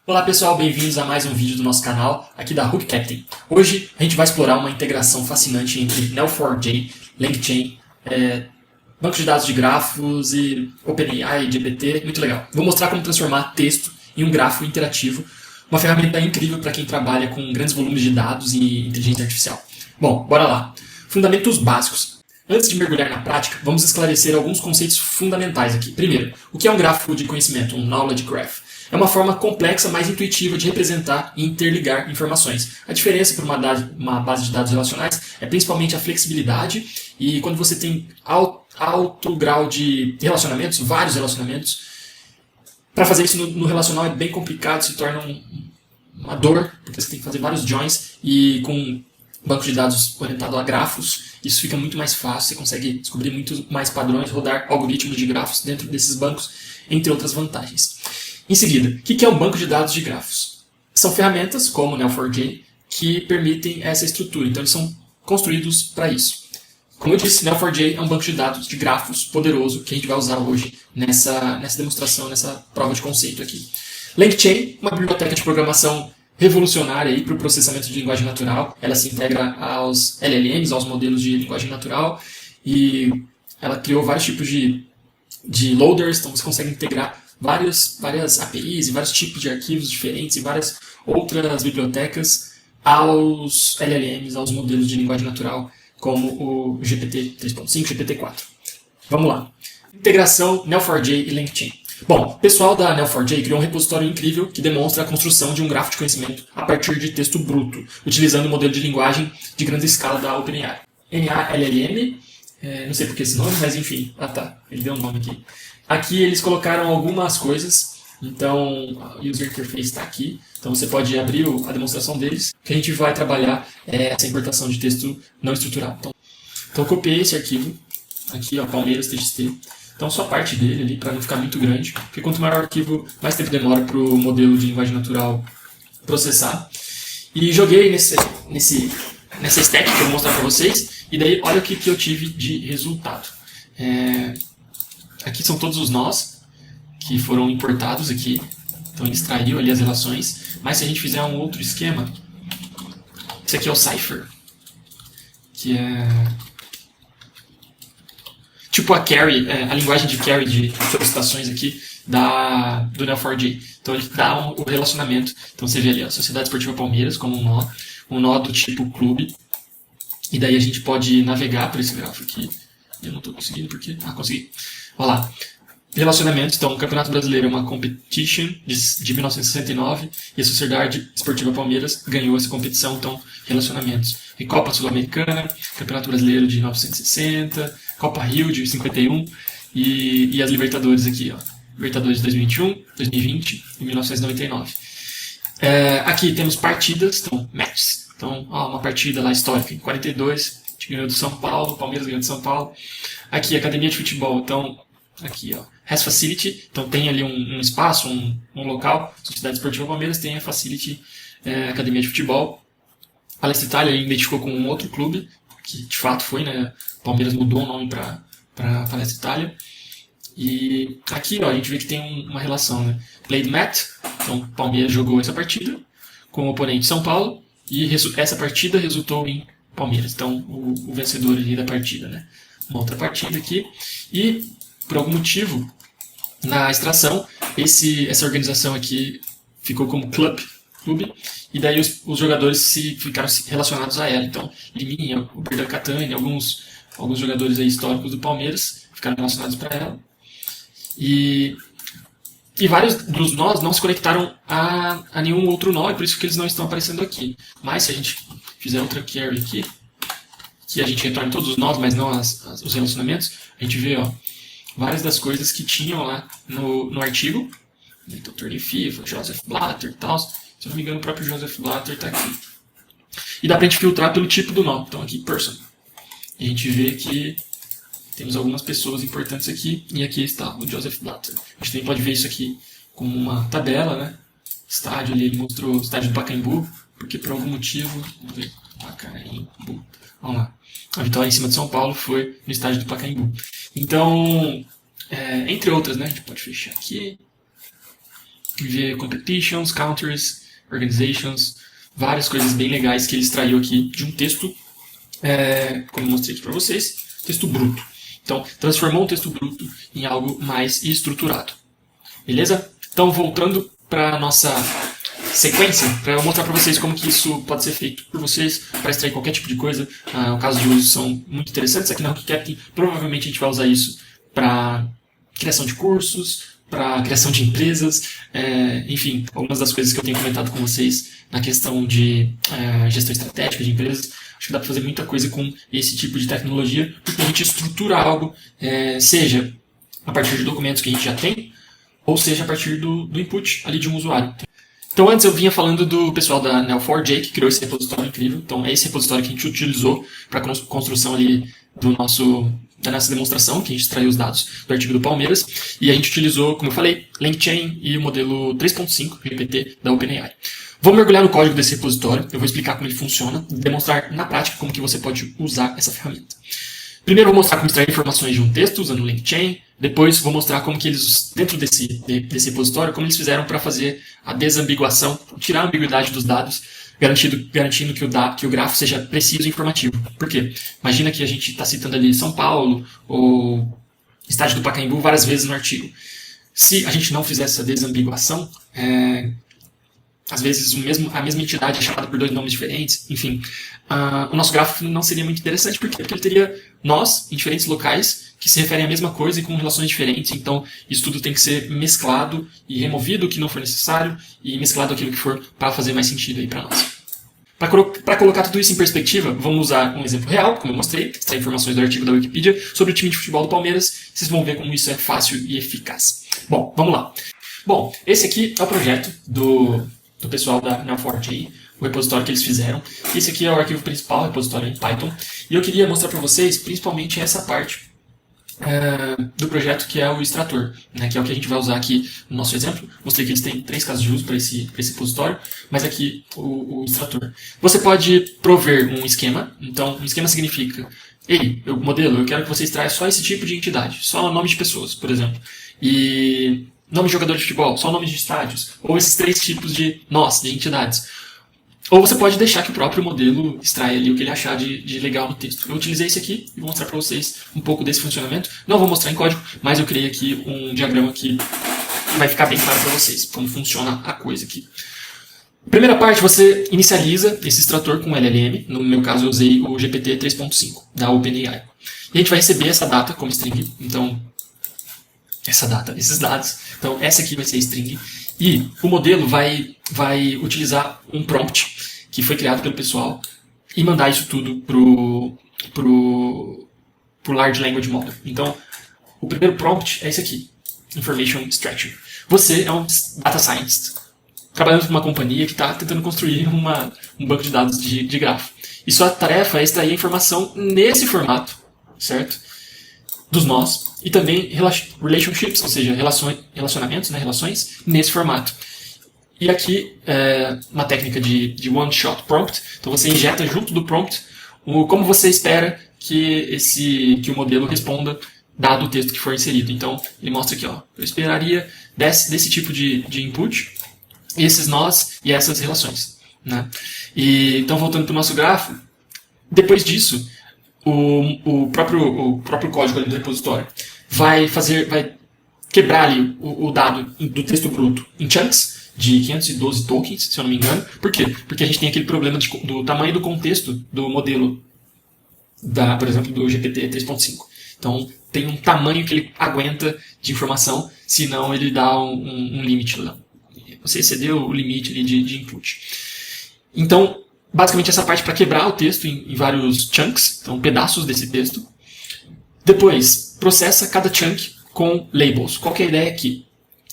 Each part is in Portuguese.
Olá pessoal, bem-vindos a mais um vídeo do nosso canal, aqui da Hook Captain. Hoje a gente vai explorar uma integração fascinante entre Neo4j, LangChain, banco de dados de grafos e OpenAI, GPT, muito legal. Vou mostrar como transformar texto em um grafo interativo, uma ferramenta incrível para quem trabalha com grandes volumes de dados e inteligência artificial. Bom, bora lá. Fundamentos básicos. Antes de mergulhar na prática, vamos esclarecer alguns conceitos fundamentais aqui. Primeiro, o que é um grafo de conhecimento, um knowledge graph? É uma forma complexa, mas intuitiva de representar e interligar informações. A diferença para uma base de dados relacionais é principalmente a flexibilidade, e quando você tem alto grau de relacionamentos, vários relacionamentos, para fazer isso no relacional é bem complicado, se torna uma dor, porque você tem que fazer vários joins, e com banco de dados orientado a grafos, isso fica muito mais fácil, você consegue descobrir muito mais padrões, rodar algoritmos de grafos dentro desses bancos, entre outras vantagens. Em seguida, o que é um banco de dados de grafos? São ferramentas, como o Neo4j, que permitem essa estrutura. Então, eles são construídos para isso. Como eu disse, Neo4j é um banco de dados de grafos poderoso que a gente vai usar hoje nessa demonstração, nessa prova de conceito aqui. LangChain, uma biblioteca de programação revolucionária para o processamento de linguagem natural. Ela se integra aos LLMs, aos modelos de linguagem natural, e ela criou vários tipos de loaders, então você consegue integrar várias APIs e vários tipos de arquivos diferentes e várias outras bibliotecas aos LLMs, aos modelos de linguagem natural, como o GPT 3.5, GPT 4. Vamos lá. Integração Neo4j e LangChain. Bom, o pessoal da Neo4j criou um repositório incrível que demonstra a construção de um grafo de conhecimento a partir de texto bruto, utilizando o modelo de linguagem de grande escala da OpenAI. NALLM, não sei por que esse nome, mas enfim. Ah tá, ele deu um nome aqui. Aqui eles colocaram algumas coisas, então o User Interface está aqui, então você pode abrir a demonstração deles, que a gente vai trabalhar essa importação de texto não estruturado. Então eu copiei esse arquivo, aqui ó, Palmeiras TXT, então só parte dele ali, para não ficar muito grande, porque quanto maior o arquivo, mais tempo demora para o modelo de linguagem natural processar. E joguei nessa stack que eu vou mostrar para vocês, e daí olha o que eu tive de resultado. Aqui são todos os nós que foram importados aqui. Então ele extraiu ali as relações. Mas se a gente fizer um outro esquema, esse aqui é o Cypher, que é tipo a carry, a linguagem de carry de solicitações aqui do Neo4j. Então ele dá o relacionamento. Então você vê ali a Sociedade Esportiva Palmeiras como um nó do tipo clube. E daí a gente pode navegar por esse grafo aqui. Eu não estou conseguindo porque... consegui. Olha lá. Relacionamentos. Então, o Campeonato Brasileiro é uma competition de 1969 e a Sociedade Esportiva Palmeiras ganhou essa competição. Então, relacionamentos. E Copa Sul-Americana, Campeonato Brasileiro de 1960, Copa Rio de 51 e as Libertadores aqui, ó. Libertadores de 2021, 2020 e 1999. Aqui temos partidas, então, matches. Então, uma partida lá histórica. Em 42, a gente ganhou do São Paulo, o Palmeiras ganhou do São Paulo. Aqui, academia de futebol. Então, aqui, ó, has facility. Então, tem ali um espaço, um local. Sociedade Esportiva Palmeiras tem a facility, academia de futebol. Palestra Itália ele identificou com um outro clube, que de fato foi, né? Palmeiras mudou o nome para Palestra Itália. E aqui, ó, a gente vê que tem uma relação, né? Played Match. Então, Palmeiras jogou essa partida com o oponente São Paulo. E essa partida resultou em Palmeiras. Então, o vencedor ali da partida, né? Uma outra partida aqui. E, por algum motivo, na extração, essa organização aqui ficou como clube. E daí os jogadores ficaram relacionados a ela. Então, Liminha, o Berdan Catani, alguns jogadores aí históricos do Palmeiras ficaram relacionados para ela. E vários dos nós não se conectaram a nenhum outro nó, e por isso que eles não estão aparecendo aqui. Mas se a gente fizer outra carry aqui, que a gente retorna todos os nós, mas não os relacionamentos, a gente vê várias das coisas que tinham lá no artigo. Então, torneio FIFA, Joseph Blatter e tal. Se eu não me engano, o próprio Joseph Blatter está aqui. E dá para a gente filtrar pelo tipo do nó. Então, aqui, person. E a gente vê que temos algumas pessoas importantes aqui, e aqui está o Joseph Blatter. A gente também pode ver isso aqui como uma tabela, né? Estádio ali, ele mostrou o estádio do Pacaembu, porque por algum motivo... Vamos ver, Pacaembu. Vamos lá. A vitória em cima de São Paulo foi no estádio do Pacaembu. Então, entre outras, né? A gente pode fechar aqui. ver competitions, counters, organizations, várias coisas bem legais que ele extraiu aqui de um texto, como eu mostrei aqui para vocês, texto bruto. Então, transformou um texto bruto em algo mais estruturado. Beleza? Então, voltando para a nossa sequência, para eu mostrar para vocês como que isso pode ser feito por vocês para extrair qualquer tipo de coisa. Os casos de uso são muito interessantes. Aqui na HookCaptain, provavelmente a gente vai usar isso para criação de cursos, para criação de empresas, enfim, algumas das coisas que eu tenho comentado com vocês na questão de gestão estratégica de empresas. Acho que dá para fazer muita coisa com esse tipo de tecnologia, porque a gente estrutura algo, seja a partir de documentos que a gente já tem, ou seja a partir do input ali de um usuário. Então antes eu vinha falando do pessoal da Neo4j, que criou esse repositório incrível. Então é esse repositório que a gente utilizou para a construção ali da nossa demonstração, que a gente extraiu os dados do artigo do Palmeiras. E a gente utilizou, como eu falei, LangChain e o modelo 3.5 GPT da OpenAI. Vamos mergulhar no código desse repositório, eu vou explicar como ele funciona, demonstrar na prática como que você pode usar essa ferramenta. Primeiro eu vou mostrar como extrair informações de um texto usando o LangChain, depois vou mostrar como que eles, dentro desse repositório, como eles fizeram para fazer a desambiguação, tirar a ambiguidade dos dados, garantindo que o grafo seja preciso e informativo. Por quê? Imagina que a gente está citando ali São Paulo ou estádio do Pacaembu várias vezes no artigo. Se a gente não fizer essa desambiguação, às vezes a mesma entidade é chamada por dois nomes diferentes, enfim, o nosso grafo não seria muito interessante, porque ele teria nós, em diferentes locais, que se referem à mesma coisa e com relações diferentes, então isso tudo tem que ser mesclado e removido o que não for necessário e mesclado aquilo que for para fazer mais sentido aí para nós. Para colocar tudo isso em perspectiva, vamos usar um exemplo real, como eu mostrei, extrair informações do artigo da Wikipedia sobre o time de futebol do Palmeiras, vocês vão ver como isso é fácil e eficaz. Bom, vamos lá. Bom, esse aqui é o projeto do pessoal da Neo4j, o repositório que eles fizeram. Esse aqui é o arquivo principal, o repositório em Python. E eu queria mostrar para vocês, principalmente, essa parte do projeto que é o extrator, né, que é o que a gente vai usar aqui no nosso exemplo. Mostrei que eles têm 3 casos de uso para esse repositório, mas aqui o extrator. Você pode prover um esquema. Então, um esquema significa: ei, modelo, eu quero que você extraia só esse tipo de entidade, só nome de pessoas, por exemplo. E nome de jogador de futebol, só nome de estádios, ou esses 3 tipos de entidades. Ou você pode deixar que o próprio modelo extraia ali o que ele achar de legal no texto. Eu utilizei esse aqui e vou mostrar para vocês um pouco desse funcionamento. Não vou mostrar em código, mas eu criei aqui um diagrama que vai ficar bem claro para vocês como funciona a coisa aqui. Primeira parte, você inicializa esse extrator com LLM. No meu caso, eu usei o GPT 3.5 da OpenAI. E a gente vai receber essa data como string. Então, esses dados. Então, essa aqui vai ser a string. E o modelo vai utilizar um prompt que foi criado pelo pessoal e mandar isso tudo pro Large Language Model. Então, o primeiro prompt é esse aqui, Information Extraction. Você é um data scientist trabalhando com uma companhia que está tentando construir um banco de dados de grafo. E sua tarefa é extrair a informação nesse formato, certo? Dos nós. E também relationships, ou seja, relacionamentos, relações, nesse formato. E aqui, uma técnica de one-shot prompt. Então você injeta junto do prompt como você espera que o modelo responda, dado o texto que for inserido. Então ele mostra aqui, eu esperaria desse tipo de input, esses nós e essas relações. Né? Então voltando para o nosso grafo, depois disso, o próprio código ali do repositório vai quebrar ali o dado do texto bruto em chunks de 512 tokens, se eu não me engano. Por quê? Porque a gente tem aquele problema do tamanho do contexto do modelo, por exemplo, do GPT 3.5. Então, tem um tamanho que ele aguenta de informação, senão ele dá um limite lá. Você excedeu o limite ali de input. Então, basicamente essa parte para quebrar o texto em vários chunks, então pedaços desse texto. Depois, processa cada chunk com labels. Qual que é a ideia aqui?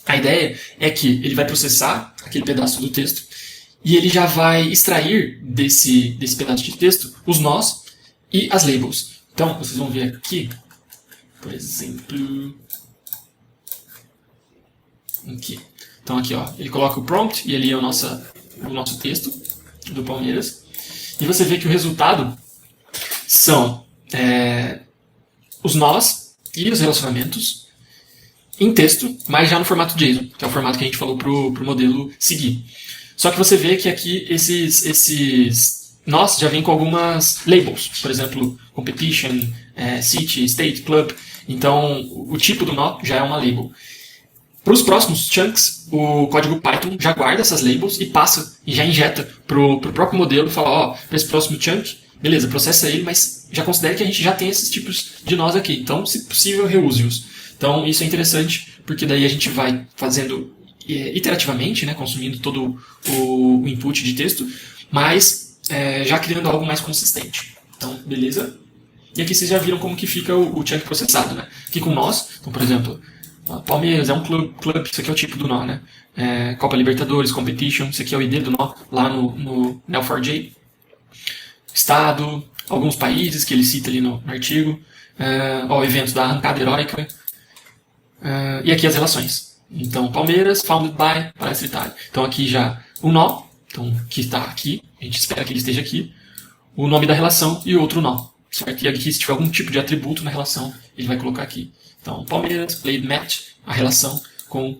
A ideia é que ele vai processar aquele pedaço do texto e ele já vai extrair desse pedaço de texto os nós e as labels. Então, vocês vão ver aqui, por exemplo, aqui. Então aqui, ele coloca o prompt e ali é o nosso texto do Palmeiras. E você vê que o resultado são os nós e os relacionamentos em texto, mas já no formato JSON, que é o formato que a gente falou para o modelo seguir. Só que você vê que aqui esses nós já vêm com algumas labels, por exemplo, competition, city, state, club. Então, o tipo do nó já é uma label. Para os próximos chunks, o código Python já guarda essas labels e passa e já injeta para o próprio modelo e fala, para esse próximo chunk, beleza, processa ele, mas já considere que a gente já tem esses tipos de nós aqui. Então, se possível, reuse-os. Então, isso é interessante, porque daí a gente vai fazendo iterativamente, né, consumindo todo o input de texto, mas já criando algo mais consistente. Então, beleza? E aqui vocês já viram como que fica o chunk processado, né? Aqui com nós, então, por exemplo, Palmeiras é um clube, isso aqui é o tipo do nó, né? Copa Libertadores, Competition, isso aqui é o ID do nó, lá no Neo4j. Estado, alguns países que ele cita ali no artigo, eventos da arrancada heróica, e aqui as relações. Então, Palmeiras, founded by, Palestra Itália. Então, aqui já o nó, então, que está aqui, a gente espera que ele esteja aqui, o nome da relação e o outro nó, certo? E aqui, se tiver algum tipo de atributo na relação, ele vai colocar aqui. Então, Palmeiras, played match, a relação com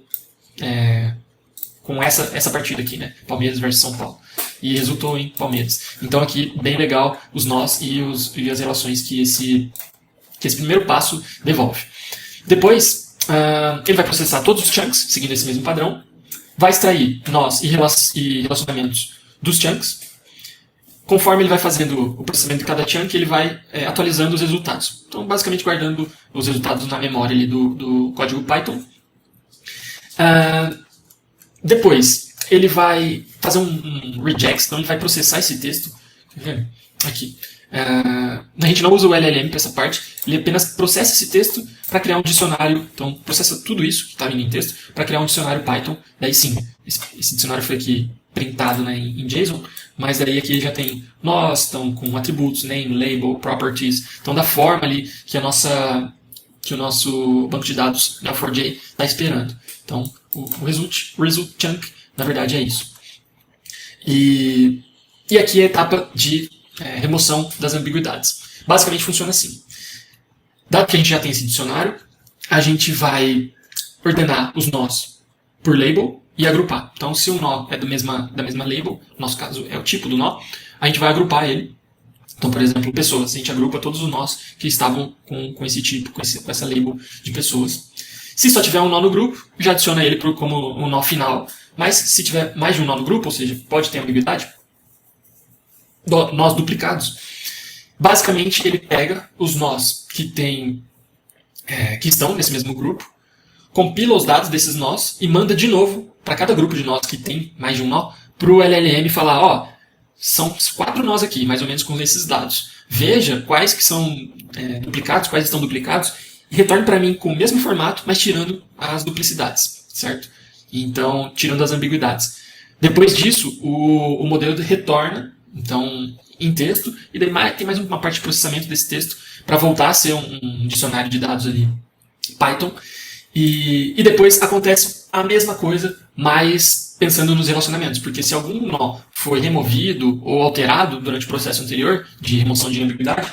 essa partida aqui, né? Palmeiras versus São Paulo. E resultou em Palmeiras. Então, aqui, bem legal, os nós e as relações que esse primeiro passo devolve. Depois, ele vai processar todos os chunks, seguindo esse mesmo padrão, vai extrair nós e relacionamentos dos chunks. Conforme ele vai fazendo o processamento de cada chunk, ele vai atualizando os resultados. Então, basicamente, guardando os resultados na memória ali do código Python. Depois, ele vai fazer um regex, então ele vai processar esse texto. Aqui. A gente não usa o LLM para essa parte, ele apenas processa esse texto para criar um dicionário. Então, processa tudo isso que está vindo em texto para criar um dicionário Python. Daí sim, esse dicionário foi aqui printado, né, em JSON, mas daí aqui já tem nós, então, com atributos, name, label, properties. Então, da forma ali que o nosso banco de dados Neo4j está esperando. Então, o result chunk, na verdade, é isso. E aqui é a etapa de remoção das ambiguidades. Basicamente funciona assim. Dado que a gente já tem esse dicionário, a gente vai ordenar os nós por label e agrupar. Então, se o nó é da mesma label, no nosso caso é o tipo do nó, a gente vai agrupar ele. Então, por exemplo, pessoas. A gente agrupa todos os nós que estavam com esse tipo, com essa label de pessoas. Se só tiver um nó no grupo, já adiciona ele como um nó final. Mas se tiver mais de um nó no grupo, ou seja, pode ter ambiguidade, nós duplicados. Basicamente, ele pega os nós que estão nesse mesmo grupo, compila os dados desses nós e manda de novo para cada grupo de nós que tem mais de um nó, para o LLM falar, são 4 nós aqui, mais ou menos com esses dados. Veja quais que são duplicados, quais estão duplicados, e retorne para mim com o mesmo formato, mas tirando as duplicidades, certo? Então, tirando as ambiguidades. Depois disso, o modelo retorna, então, em texto, e daí tem mais uma parte de processamento desse texto para voltar a ser um dicionário de dados ali, Python. E depois acontece a mesma coisa, mas pensando nos relacionamentos, porque se algum nó foi removido ou alterado durante o processo anterior de remoção de ambiguidade,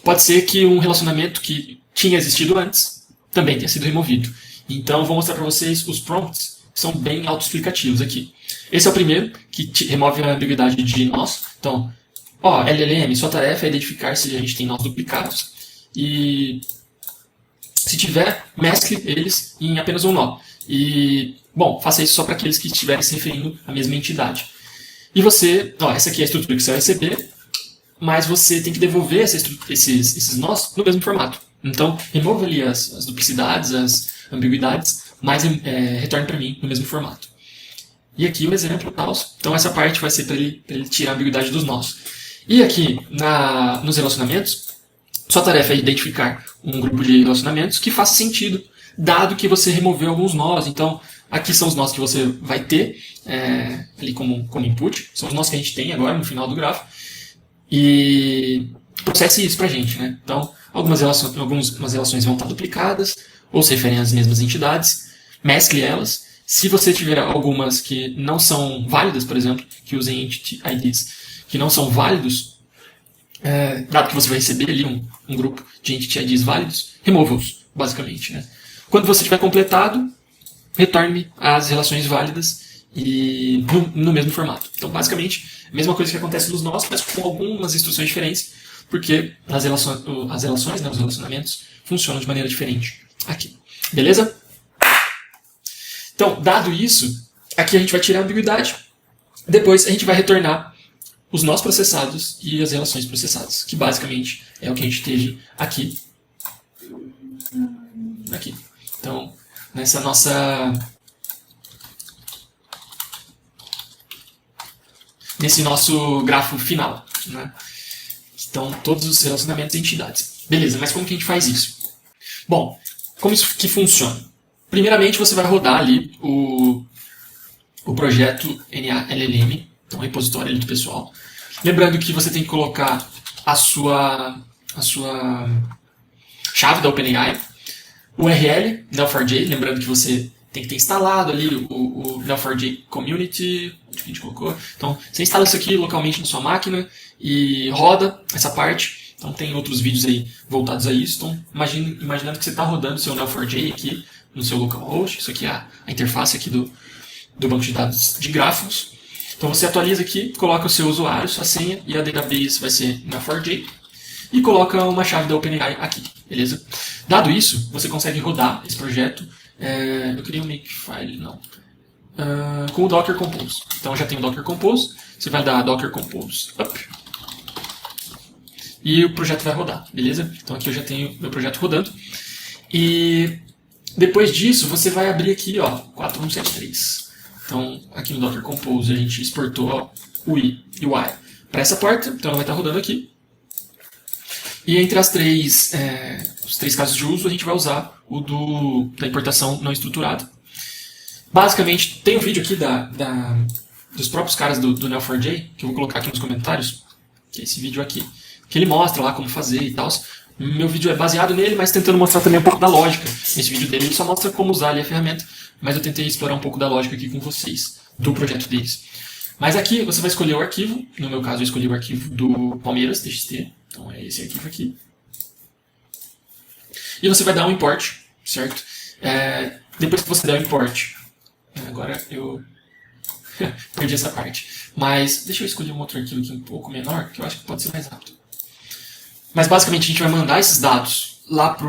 pode ser que um relacionamento que tinha existido antes também tenha sido removido. Então, eu vou mostrar para vocês os prompts, que são bem autoexplicativos aqui. Esse é o primeiro, que remove a ambiguidade de nós. Então, LLM, sua tarefa é identificar se a gente tem nós duplicados. E se tiver, mescle eles em apenas um nó. E, faça isso só para aqueles que estiverem se referindo à mesma entidade. E você, essa aqui é a estrutura que você vai receber, mas você tem que devolver esses nós no mesmo formato. Então, remova ali as duplicidades, as ambiguidades, mas retorne para mim no mesmo formato. E aqui o exemplo tal. Então, essa parte vai ser para ele tirar a ambiguidade dos nós. E aqui, nos relacionamentos, sua tarefa é identificar um grupo de relacionamentos que faça sentido, dado que você removeu alguns nós. Então, aqui são os nós que você vai ter ali como input. São os nós que a gente tem agora no final do grafo. E processe isso pra gente, né? Então, algumas relações vão estar duplicadas, ou se referem às mesmas entidades. Mescle elas. Se você tiver algumas que não são válidas, por exemplo, que usem entity IDs, que não são válidos, dado que você vai receber ali um grupo de entity IDs válidos, remova-os, basicamente, né? Quando você tiver completado, retorne as relações válidas e no mesmo formato. Então, basicamente, a mesma coisa que acontece nos nós, mas com algumas instruções diferentes, porque as relações, né, os relacionamentos, funcionam de maneira diferente aqui. Beleza? Então, dado isso, aqui a gente vai tirar a ambiguidade. Depois a gente vai retornar os nós processados e as relações processadas, que basicamente é o que a gente teve aqui. Então, nessa nesse nosso grafo final, né? Estão todos os relacionamentos e entidades. Beleza, mas como que a gente faz isso? Bom, como isso que funciona? Primeiramente, você vai rodar ali o projeto NALLM, então repositório ali do pessoal. Lembrando que você tem que colocar a sua chave da OpenAI, o URL Neo4j, lembrando que você tem que ter instalado ali o Neo4j Community, onde que a gente colocou. Então, você instala isso aqui localmente na sua máquina e roda essa parte. Então, tem outros vídeos aí voltados a isso. Então, imaginando que você está rodando o seu Neo4j aqui no seu localhost. Isso aqui é a interface aqui do banco de dados de grafos. Então, você atualiza aqui, coloca o seu usuário, sua senha, e a database vai ser Neo4j. E coloca uma chave da OpenAI aqui, beleza? Dado isso, você consegue rodar esse projeto. Eu queria um makefile, não. Com o Docker Compose. Então eu já tenho o Docker Compose. Você vai dar Docker Compose up. E o projeto vai rodar, beleza? Então aqui eu já tenho meu projeto rodando. E depois disso, você vai abrir aqui, ó, 4173. Então aqui no Docker Compose a gente exportou ó, o I e o I para essa porta. Então ela vai estar rodando aqui. E entre os três casos de uso, a gente vai usar o da importação não estruturada. Basicamente, tem um vídeo aqui dos próprios caras do Neo4j, que eu vou colocar aqui nos comentários, que é esse vídeo aqui, que ele mostra lá como fazer e tal. Meu vídeo é baseado nele, mas tentando mostrar também um pouco da lógica. Nesse vídeo dele ele só mostra como usar ali a ferramenta, mas eu tentei explorar um pouco da lógica aqui com vocês, do projeto deles. Mas aqui você vai escolher o arquivo, no meu caso eu escolhi o arquivo do Palmeiras, TXT, então é esse arquivo aqui. E você vai dar um import, certo? Depois que você der o import, agora eu perdi essa parte, mas deixa eu escolher um outro arquivo aqui um pouco menor, que eu acho que pode ser mais rápido. Mas basicamente a gente vai mandar esses dados lá para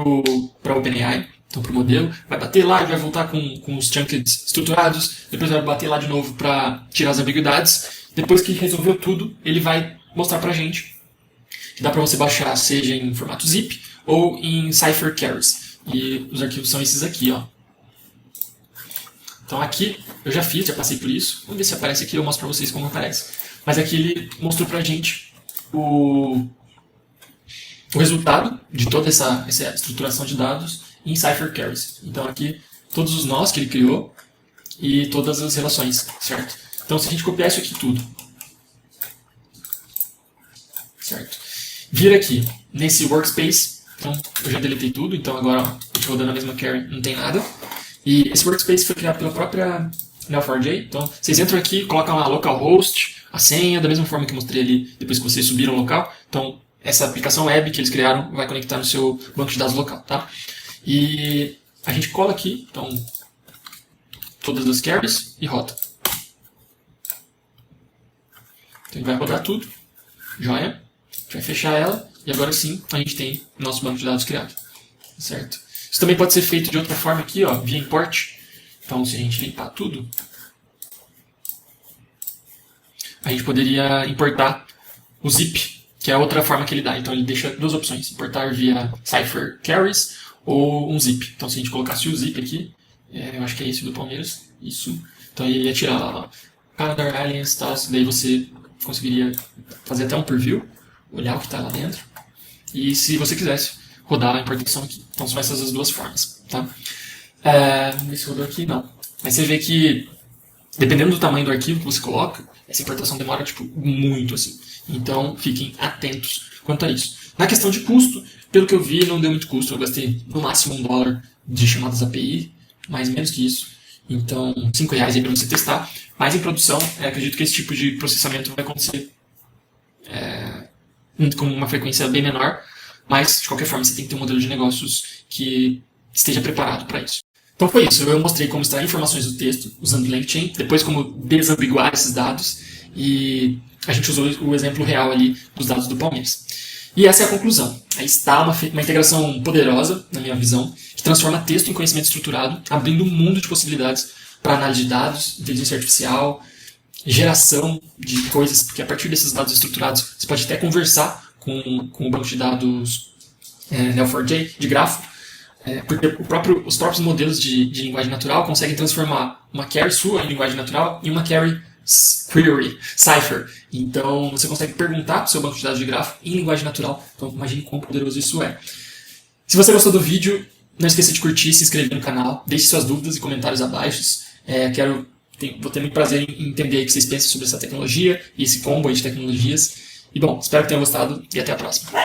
a OpenAI, então para o modelo, vai bater lá e vai voltar com os chunkeds estruturados, depois vai bater lá de novo para tirar as ambiguidades. Depois que resolveu tudo, ele vai mostrar para a gente que dá para você baixar, seja em formato zip ou em Cipher Carries. E os arquivos são esses aqui, ó. Então aqui eu já fiz, já passei por isso. Vamos ver se aparece aqui, eu mostro para vocês como aparece. Mas aqui ele mostrou para a gente o resultado de toda essa estruturação de dados em Cipher Carries. Então aqui todos os nós que ele criou e todas as relações, certo? Então se a gente copiar isso aqui tudo, certo? Vir aqui nesse workspace, então eu já deletei tudo, então agora ó, a gente rodando a mesma carry, não tem nada. E esse workspace foi criado pela própria Neo4j, então vocês entram aqui, colocam lá localhost, a senha, da mesma forma que eu mostrei ali depois que vocês subiram o local. Então essa aplicação web que eles criaram vai conectar no seu banco de dados local, tá? E a gente cola aqui, então, todas as carries e roda. Então ele vai rodar tudo, joia. A gente vai fechar ela e agora sim a gente tem o nosso banco de dados criado, certo? Isso também pode ser feito de outra forma aqui, ó, via import. Então se a gente limpar tudo, a gente poderia importar o zip, que é a outra forma que ele dá. Então ele deixa duas opções, importar via Cipher Carries ou um zip. Então se a gente colocasse o zip aqui, eu acho que é esse do Palmeiras, isso. Então ele ia tirar lá, Canada Aliens e tal, daí você conseguiria fazer até um preview, olhar o que está lá dentro. E se você quisesse, rodar a importação aqui. Então são essas as duas formas, tá? Vamos ver se rodou aqui, não. Mas você vê que, dependendo do tamanho do arquivo que você coloca, essa importação demora, tipo, muito, assim. Então, fiquem atentos quanto a isso. Na questão de custo, pelo que eu vi, não deu muito custo. Eu gastei, no máximo, $1 de chamadas API, mais menos que isso. Então, R$5 aí para você testar. Mas em produção, acredito que esse tipo de processamento vai acontecer com uma frequência bem menor. Mas, de qualquer forma, você tem que ter um modelo de negócios que esteja preparado para isso. Então foi isso, eu mostrei como extrair informações do texto usando LangChain, depois como desambiguar esses dados, e a gente usou o exemplo real ali dos dados do Palmeiras. E essa é a conclusão. Aí está uma integração poderosa, na minha visão, que transforma texto em conhecimento estruturado, abrindo um mundo de possibilidades para análise de dados, inteligência artificial, geração de coisas, porque a partir desses dados estruturados você pode até conversar com o banco de dados Neo4j, de grafo, porque os próprios modelos de linguagem natural conseguem transformar uma query sua em linguagem natural em uma query query, cipher. Então você consegue perguntar para o seu banco de dados de grafo em linguagem natural. Então imagine quão poderoso isso é. Se você gostou do vídeo, não esqueça de curtir, se inscrever no canal, deixe suas dúvidas e comentários abaixo. Vou ter muito prazer em entender o que vocês pensam sobre essa tecnologia e esse combo aí de tecnologias. E bom, espero que tenham gostado e até a próxima.